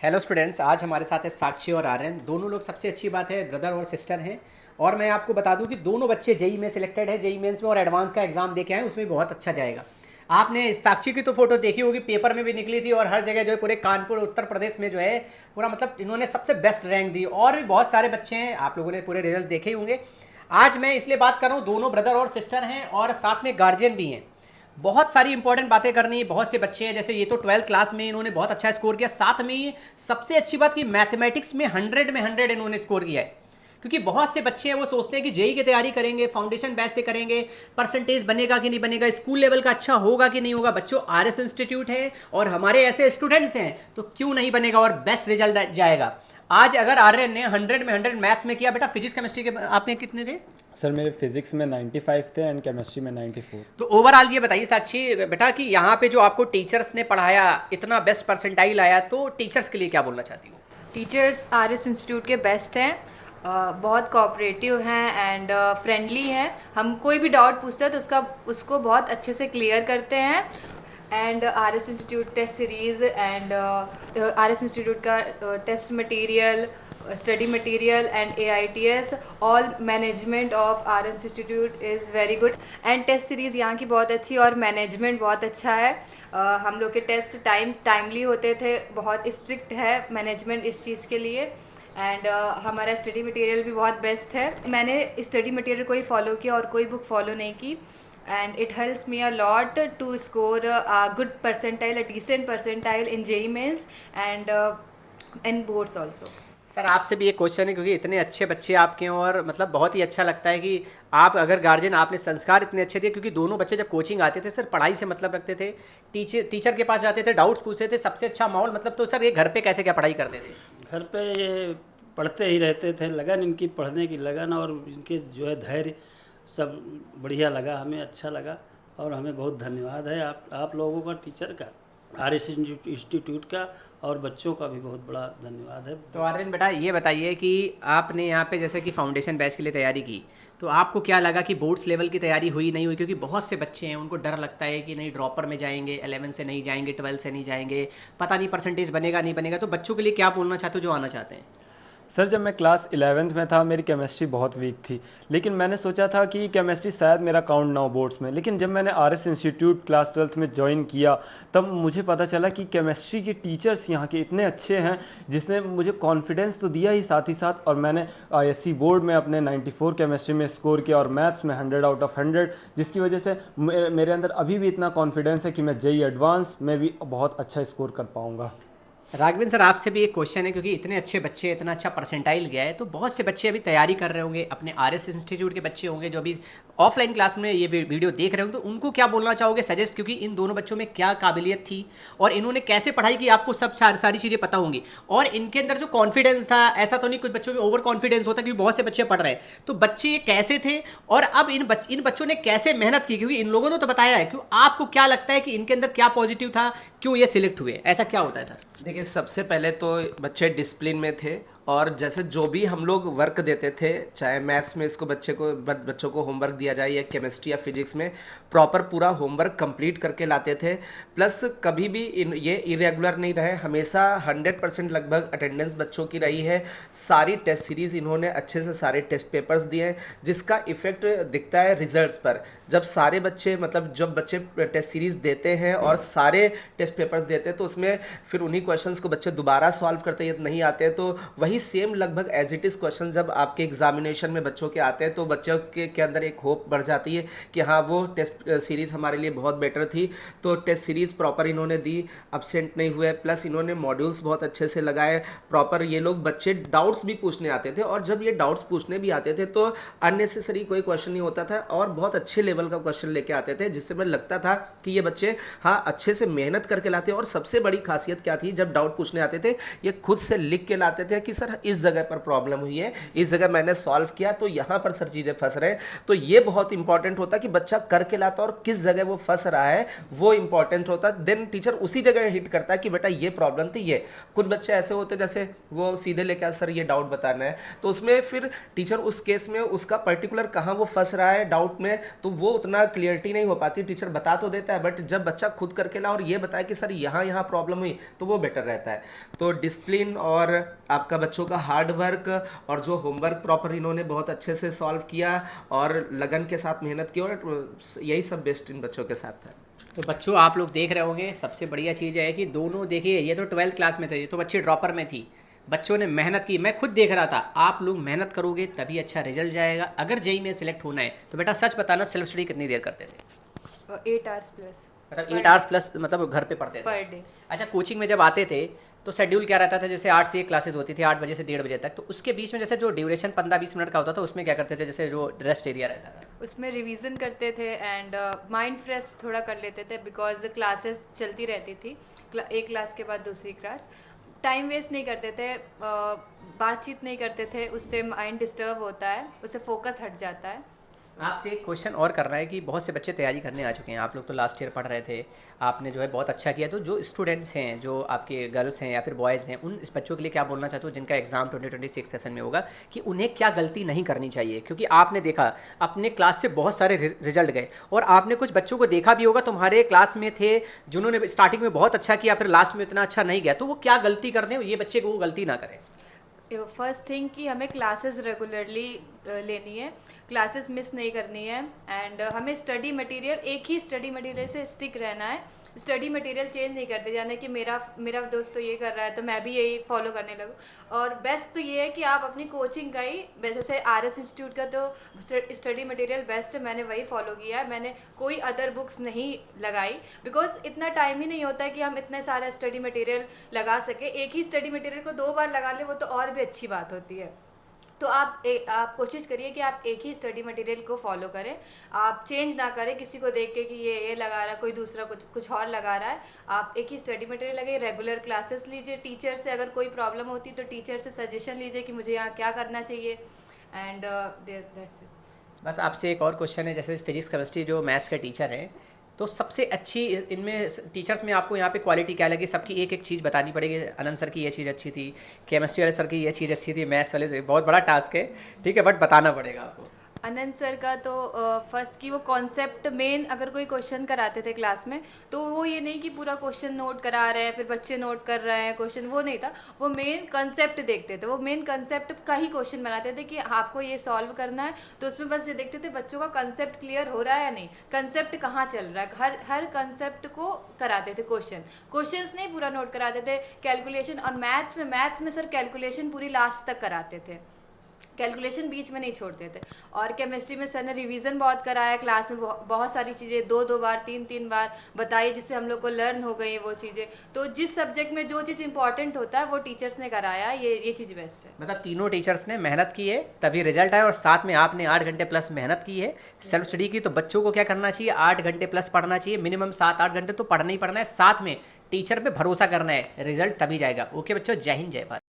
Hello students, आज हमारे साथ है साक्षी और आर्यन। दोनों लोग, सबसे अच्छी बात है, ब्रदर और सिस्टर हैं। और मैं आपको बता दूं कि दोनों बच्चे जेई में सिलेक्टेड है, जेई मेंस में, और एडवांस का एग्जाम दे के आए, उसमें बहुत अच्छा जाएगा। आपने साक्षी की तो फोटो देखी होगी, पेपर में भी निकली थी, और हर जगह जो है पूरे कानपुर उत्तर प्रदेश में जो है पूरा, मतलब इन्होंने सबसे बेस्ट रैंक दी। और भी बहुत सारे बच्चे हैं, आप लोगों ने पूरे रिजल्ट देखे ही होंगे। आज मैं इसलिए बात कर रहा हूँ, दोनों ब्रदर और सिस्टर हैं और साथ में गार्जियन भी हैं। बहुत सारी इंपॉर्टेंट बातें करनी है। बहुत से बच्चे हैं, जैसे ये तो 12th क्लास में इन्होंने बहुत अच्छा स्कोर किया। साथ में ही सबसे अच्छी बात कि मैथमेटिक्स में 100 में 100 इन्होंने स्कोर किया है। क्योंकि बहुत से बच्चे हैं वो सोचते हैं कि जेई की तैयारी करेंगे, फाउंडेशन बैच से करेंगे, परसेंटेज बनेगा कि नहीं बनेगा, स्कूल लेवल का अच्छा होगा कि नहीं होगा। बच्चों, आरएस इंस्टीट्यूट है और हमारे ऐसे स्टूडेंट्स हैं, तो क्यों नहीं बनेगा और बेस्ट रिजल्ट जाएगा। आज अगर आर्यन ने 100 में 100 मैथ्स में किया, बेटा फिजिक्स केमिस्ट्री के आपने कितने थे? सर मेरे फिजिक्स में 95 थे एंड केमिस्ट्री में 94। तो ओवरऑल ये बताइए साक्षी बेटा कि यहाँ पे जो आपको टीचर्स ने पढ़ाया, इतना बेस्ट परसेंटाइल आया, तो टीचर्स के लिए क्या बोलना चाहती हूँ? टीचर्स आरएस इंस्टीट्यूट के बेस्ट हैं। बहुत कोऑपरेटिव हैं एंड फ्रेंडली हैं। हम कोई भी डाउट पूछते हैं तो उसको बहुत अच्छे से क्लियर करते हैं। And RS institute test series and RS institute का test material, study material and AITS, all management of RS institute is very good. And test series यहाँ की बहुत अच्छी और मैनेजमेंट बहुत अच्छा है। हम लोग के टेस्ट टाइमली होते थे, बहुत स्ट्रिक्ट है मैनेजमेंट इस चीज़ के लिए। एंड हमारा स्टडी मटेरियल भी बहुत बेस्ट है। मैंने स्टडी मटेरियल कोई फॉलो किया और कोई बुक फॉलो नहीं की, and it helps me a lot to score a good percentile, a decent percentile in JEE Mains and in boards also. Sir आपसे भी एक क्वेश्चन है, क्योंकि इतने अच्छे बच्चे आपके हैं और मतलब बहुत ही अच्छा लगता है कि आप अगर गार्जियन, आपने संस्कार इतने अच्छे थे। क्योंकि दोनों बच्चे जब कोचिंग आते थे सर, पढ़ाई से मतलब रखते थे, टीचर के पास जाते थे, डाउट्स पूछते थे, सबसे अच्छा माहौल। मतलब तो सर ये घर पे कैसे क्या पढ़ाई करते थे? घर पे ये पढ़ते ही रहते थे। लगन इनकी पढ़ने की लगन और इनके जो है धैर्य, सब बढ़िया लगा, हमें अच्छा लगा। और हमें बहुत धन्यवाद है आप लोगों का, टीचर का, आरएस इंस्टीट्यूट का, और बच्चों का भी बहुत बड़ा धन्यवाद है। तो आर्यन बेटा ये बताइए कि आपने यहाँ पे जैसे कि फाउंडेशन बैच के लिए तैयारी की, तो आपको क्या लगा कि बोर्ड्स लेवल की तैयारी हुई नहीं हुई? क्योंकि बहुत से बच्चे हैं, उनको डर लगता है कि नहीं ड्रॉपर में जाएंगे, 11 से नहीं जाएंगे, 12 से नहीं जाएंगे, पता नहीं परसेंटेज बनेगा नहीं बनेगा। तो बच्चों के लिए क्या बोलना चाहते हो जो आना चाहते हैं? सर जब मैं क्लास 11th में था मेरी केमिस्ट्री बहुत वीक थी, लेकिन मैंने सोचा था कि केमिस्ट्री शायद मेरा काउंट ना हो बोर्ड्स में। लेकिन जब मैंने आरएस इंस्टीट्यूट क्लास 12th में ज्वाइन किया, तब मुझे पता चला कि केमिस्ट्री के टीचर्स यहाँ के इतने अच्छे हैं, जिसने मुझे कॉन्फिडेंस तो दिया ही, साथ ही साथ और मैंने आईएससी बोर्ड में अपने 94 केमिस्ट्री में स्कोर किया और मैथ्स में 100 आउट ऑफ 100, जिसकी वजह से मेरे अंदर अभी भी इतना कॉन्फिडेंस है कि मैं जेई एडवांस में भी बहुत अच्छा स्कोर कर पाऊँगा। राघवेंद्र सर आपसे भी एक क्वेश्चन है, क्योंकि इतने अच्छे बच्चे, इतना अच्छा परसेंटाइल गया है, तो बहुत से बच्चे अभी तैयारी कर रहे होंगे, अपने आरएस इंस्टीट्यूट के बच्चे होंगे जो अभी ऑफलाइन क्लास में ये वीडियो देख रहे होंगे, तो उनको क्या बोलना चाहोगे सजेस्ट? क्योंकि इन दोनों बच्चों में क्या काबिलियत थी और इन्होंने कैसे पढ़ाई की, आपको सब सारी चीज़ें पता होंगी। और इनके अंदर जो कॉन्फिडेंस था, ऐसा तो नहीं कुछ बच्चों में ओवर कॉन्फिडेंस होता, क्योंकि बहुत से बच्चे पढ़ रहे हैं, तो बच्चे कैसे थे और अब इन बच्चों ने कैसे मेहनत की? क्योंकि इन लोगों ने तो बताया है, क्यों आपको क्या लगता है कि इनके अंदर क्या पॉजिटिव था, क्यों ये सिलेक्ट हुए, ऐसा क्या होता है सर? देखिए, सबसे पहले तो बच्चे डिसिप्लिन में थे, और जैसे जो भी हम लोग वर्क देते थे, चाहे मैथ्स में बच्चों को होमवर्क दिया जाए या केमिस्ट्री या फिजिक्स में, प्रॉपर पूरा होमवर्क कंप्लीट करके लाते थे। प्लस कभी भी ये इरेगुलर नहीं रहे, हमेशा 100% लगभग अटेंडेंस बच्चों की रही है। सारी टेस्ट सीरीज़ इन्होंने अच्छे से सारे टेस्ट पेपर्स दिए हैं, जिसका इफेक्ट दिखता है रिजल्ट्स पर। जब सारे बच्चे, मतलब जब बच्चे टेस्ट सीरीज़ देते हैं और सारे टेस्ट पेपर्स देते हैं, तो उसमें फिर उन्हीं क्वेश्चंस को बच्चे दोबारा सॉल्व करते हैं, नहीं आते हैं तो वही सेम लगभग एज इट इज़ क्वेश्चन जब आपके एग्जामिनेशन में बच्चों के आते हैं, तो बच्चों के अंदर एक होप बढ़ जाती है कि हाँ, वो टेस्ट सीरीज़ हमारे लिए बहुत बेटर थी। तो टेस्ट सीरीज़ प्रॉपर इन्होंने दी, अब्सेंट नहीं हुए, प्लस इन्होंने मॉड्यूल्स बहुत अच्छे से लगाए प्रॉपर। ये लोग बच्चे डाउट्स भी पूछने आते थे, और जब ये डाउट्स पूछने भी आते थे तो अननेसेसरी कोई क्वेश्चन नहीं होता था और बहुत अच्छे लेवल का क्वेश्चन लेके आते थे, जिससे मुझे लगता था कि ये बच्चे हाँ अच्छे से मेहनत करके लाते। और सबसे बड़ी खासियत क्या थी, जब डाउट पूछने आते थे ये खुद से लिख के लाते थे कि सर इस जगह पर प्रॉब्लम हुई है, इस जगह मैंने सॉल्व किया तो यहाँ पर सर चीज़ें फंस रहे हैं। तो ये बहुत इंपॉर्टेंट होता है कि बच्चा करके लाता है और किस जगह वो फंस रहा है वो इंपॉर्टेंट होता है। देन टीचर उसी जगह हिट करता है कि बेटा ये प्रॉब्लम थी ये। कुछ बच्चे ऐसे होते हैं जैसे वो सीधे लेके आए सर ये डाउट बताना है, तो उसमें फिर टीचर उस केस में उसका पर्टिकुलर कहाँ वो फंस रहा है डाउट में, तो वो उतना क्लियरिटी नहीं हो पाती। टीचर बता तो देता है बट जब बच्चा खुद करके ला और ये बताए कि सर यहाँ यहाँ प्रॉब्लम हुई तो वो बेटर रहता है। तो डिसिप्लिन और आपका बच्चों का हार्ड वर्क और जो होमवर्क प्रॉपर इन्होंने बहुत अच्छे से सॉल्व किया और लगन के साथ मेहनत की, और यही सब बेस्ट इन बच्चों के साथ है। तो बच्चों आप लोग देख रहे होंगे, सबसे बढ़िया चीज़ है कि दोनों देखिए, ये तो 12th क्लास में थे, ये तो बच्चे ड्रॉपर में थी, बच्चों ने मेहनत की। मैं खुद देख रहा था, आप लोग मेहनत करोगे तभी अच्छा रिजल्ट जाएगा। अगर जेई में सिलेक्ट होना है तो बेटा सच बताना, सेल्फ स्टडी कितनी देर करते थे? 8 आवर्स प्लस, मतलब 8 आवर्स प्लस, मतलब घर पे पढ़ते थे पर डे। अच्छा, कोचिंग में जब आते थे तो शेड्यूल क्या रहता था? जैसे 8 से 1 क्लासेस होती थी, 8 बजे से 1:30 बजे तक, तो उसके बीच में जैसे जो ड्यूरेशन 15-20 मिनट का होता था उसमें क्या करते थे, जैसे जो रेस्ट एरिया रहता था? उसमें रिवीजन करते थे एंड माइंड फ्रेश थोड़ा कर लेते थे, बिकॉज क्लासेस चलती रहती थी, एक क्लास के बाद दूसरी क्लास। टाइम वेस्ट नहीं करते थे, बातचीत नहीं करते थे, उससे माइंड डिस्टर्ब होता है, उससे फोकस हट जाता है। आपसे एक क्वेश्चन और करना है कि बहुत से बच्चे तैयारी करने आ चुके हैं, आप लोग तो लास्ट ईयर पढ़ रहे थे, आपने जो है बहुत अच्छा किया, तो जो स्टूडेंट्स हैं, जो आपके गर्ल्स हैं या फिर बॉयज़ हैं, उन इस बच्चों के लिए क्या बोलना चाहते हो जिनका एग्ज़ाम 2026 सेशन में होगा, कि उन्हें क्या गलती नहीं करनी चाहिए? क्योंकि आपने देखा अपने क्लास से बहुत सारे रिजल्ट गए, और आपने कुछ बच्चों को देखा भी होगा तुम्हारे क्लास में थे जिन्होंने स्टार्टिंग में बहुत अच्छा किया फिर लास्ट में इतना अच्छा नहीं गया, तो वो क्या गलती कर दें, ये बच्चे को वो गलती ना करें? फर्स्ट थिंग कि हमें क्लासेस रेगुलरली लेनी है, क्लासेस मिस नहीं करनी है, एंड हमें स्टडी मटेरियल, एक ही स्टडी मटेरियल से स्टिक रहना है। स्टडी मटेरियल चेंज नहीं करते जाना कि मेरा दोस्त तो ये कर रहा है तो मैं भी यही फॉलो करने लगूँ। और बेस्ट तो ये है कि आप अपनी कोचिंग का ही, जैसे आरएस इंस्टीट्यूट का तो स्टडी मटेरियल बेस्ट है, मैंने वही फॉलो किया है, मैंने कोई अदर बुक्स नहीं लगाई, बिकॉज इतना टाइम ही नहीं होता है कि हम इतने सारा स्टडी मटेरियल लगा सके। एक ही स्टडी मटेरियल को 2 बार लगा ले वो तो और भी अच्छी बात होती है। तो आप कोशिश करिए कि आप एक ही स्टडी मटेरियल को फॉलो करें, आप चेंज ना करें किसी को देख के कि ये लगा रहा है, कोई दूसरा कुछ और लगा रहा है। आप एक ही स्टडी मटेरियल लगाइए, रेगुलर क्लासेस लीजिए, टीचर से अगर कोई प्रॉब्लम होती तो टीचर से सजेशन लीजिए कि मुझे यहाँ क्या करना चाहिए, एंड दैट्स इट। बस आपसे एक और क्वेश्चन है, जैसे फिजिक्स केमिस्ट्री जो मैथ्स के टीचर हैं, तो सबसे अच्छी इनमें टीचर्स में आपको यहाँ पे क्वालिटी क्या लगी? सबकी एक एक चीज़ बतानी पड़ेगी, अनंत सर की ये चीज़ अच्छी थी, केमिस्ट्री वाले सर की ये चीज़ अच्छी थी, मैथ्स वाले से, बहुत बड़ा टास्क है, ठीक है, बट बताना पड़ेगा आपको। अनंत सर का तो फर्स्ट की वो कॉन्सेप्ट मेन, अगर कोई क्वेश्चन कराते थे क्लास में तो वो ये नहीं कि पूरा क्वेश्चन नोट करा रहे हैं फिर बच्चे नोट कर रहे हैं क्वेश्चन, वो नहीं था, वो मेन कंसेप्ट देखते थे, वो मेन कंसेप्ट का ही क्वेश्चन बनाते थे कि आपको ये सॉल्व करना है, तो उसमें बस ये देखते थे बच्चों का कंसेप्ट क्लियर हो रहा है या नहीं, कंसेप्ट कहाँ चल रहा है, हर कंसेप्ट को कराते थे क्वेश्चंस नहीं पूरा नोट कराते थे, कैलकुलेशन। और मैथ्स में सर कैलकुलेशन पूरी लास्ट तक कराते थे, कैलकुलेशन बीच में नहीं छोड़ते थे। और केमिस्ट्री में सर ने रिवीजन बहुत कराया, क्लास में बहुत सारी चीज़ें 2-2 बार 3-3 बार बताई, जिससे हम लोग को लर्न हो गई वो चीज़ें। तो जिस सब्जेक्ट में जो चीज़ इंपॉर्टेंट होता है वो टीचर्स ने कराया, ये चीज़ बेस्ट है। मतलब तीनों टीचर्स ने मेहनत की है तभी रिजल्ट आया, और साथ में आपने 8 घंटे प्लस मेहनत की है सेल्फ स्टडी की। तो बच्चों को क्या करना चाहिए? 8 घंटे प्लस पढ़ना चाहिए, मिनिमम 7-8 घंटे तो पढ़ना ही पढ़ना है, साथ में टीचर पे भरोसा करना है, रिजल्ट तभी जाएगा। ओके बच्चों, जय हिंद जय भारत।